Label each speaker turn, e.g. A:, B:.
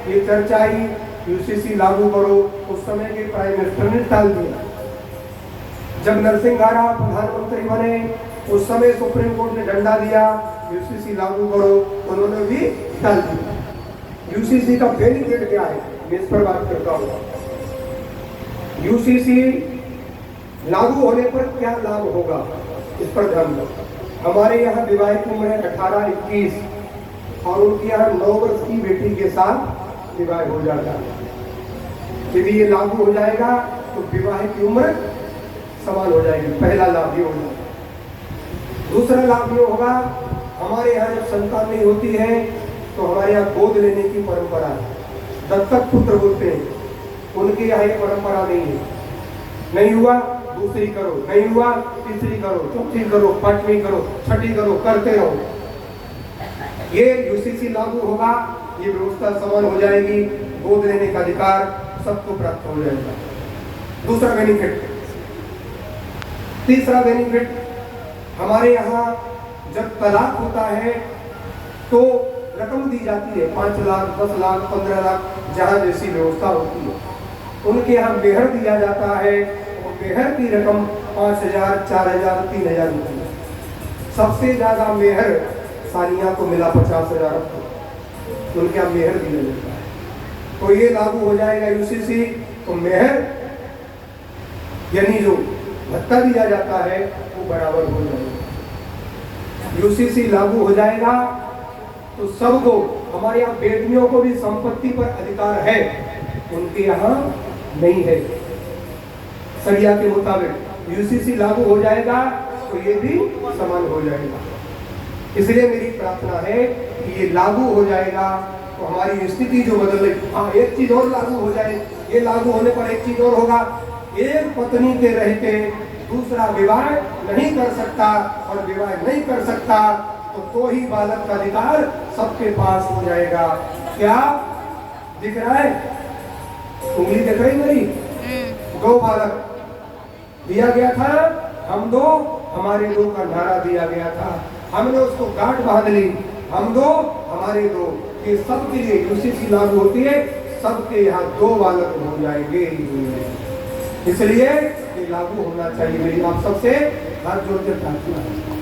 A: ये चर्चा आई यूसीसी लागू करो, उस समय के प्राइम मिनिस्टर ने टाल दिया। जब नरसिंह राव प्रधानमंत्री बने उस समय सुप्रीम कोर्ट ने डंडा दिया यूसीसी लागू करो, उन्होंने भी टाल दिया। यूसीसी का बेनिफिट क्या है, मैं इस पर बात करता हूँ। यूसीसी लागू होने पर क्या लाभ होगा, इस पर ध्यान दो। हमारे यहाँ विवाहित उम्र है 18-21 और उनके यहाँ 9 वर्ष की बेटी के साथ विवाह हो जाता है। यदि ये लागू हो जाएगा तो विवाह की उम्र समान हो जाएगी, पहला लाभ ये होगा। दूसरा लाभ ये होगा, हमारे यहाँ जब संतान नहीं होती है तो हमारे यहाँ गोद लेने की परंपरा है, दत्तक पुत्र बोलते हैं, उनके यहाँ ये परंपरा नहीं है। नहीं हुआ दूसरी करो, नहीं हुआ तीसरी करो, चौथी करो, पांचवी करो, छठी करो, करते रहो। ये यूसीसी लागू होगा, ये व्यवस्था समान हो जाएगी, गोद लेने का अधिकार सबको प्राप्त हो जाएगा। दूसरा बेनिफिट। तीसरा बेनिफिट, हमारे यहाँ जब तलाक होता है तो रकम दी जाती है 5 लाख, 10 लाख, 15 लाख, जहाँ जैसी व्यवस्था होती है। उनके यहाँ मेहर दिया जाता है, और मेहर की रकम 5,000, 4,000, 3,000 रुपये। सबसे ज्यादा मेहर सानिया को मिला 50,000 रुपये, उनके यहाँ मेहर दिया जाता है। तो ये लागू हो जाएगा यूसीसी, तो मेहर यानी जो भत्ता दिया जाता है वो बराबर हो जाएगा। यूसीसी लागू हो जाएगा तो सबको, हमारे यहाँ बेटियों को भी संपत्ति पर अधिकार है, उनके यहाँ नहीं है। शरिया के मुताबिक यूसीसी लागू हो जाएगा तो ये भी समान हो जाएगा। इसलिए मेरी प्रार्थना है कि ये लागू हो जाएगा तो हमारी स्थिति जो बदल रही। हाँ, एक चीज और लागू हो जाए, ये लागू होने पर एक चीज और होगा, एक पत्नी के रहते दूसरा विवाह नहीं कर सकता, और विवाह नहीं कर सकता तो ही बालक का अधिकार सबके पास हो जाएगा। क्या दिख रहा है, उंगली दिख रही मेरी? 2 बालक दिया गया था, हम 2 हमारे 2 का नारा दिया गया था, हमने उसको गांठ बांध ली, हम 2 हमारे 2। ये सबके लिए यूसीसी लागू होती है, सबके यहाँ 2 बालक हो जाएंगे। इसलिए ये लागू होना चाहिए। मेरी आप सबसे हाथ जोड़ के प्रार्थना है।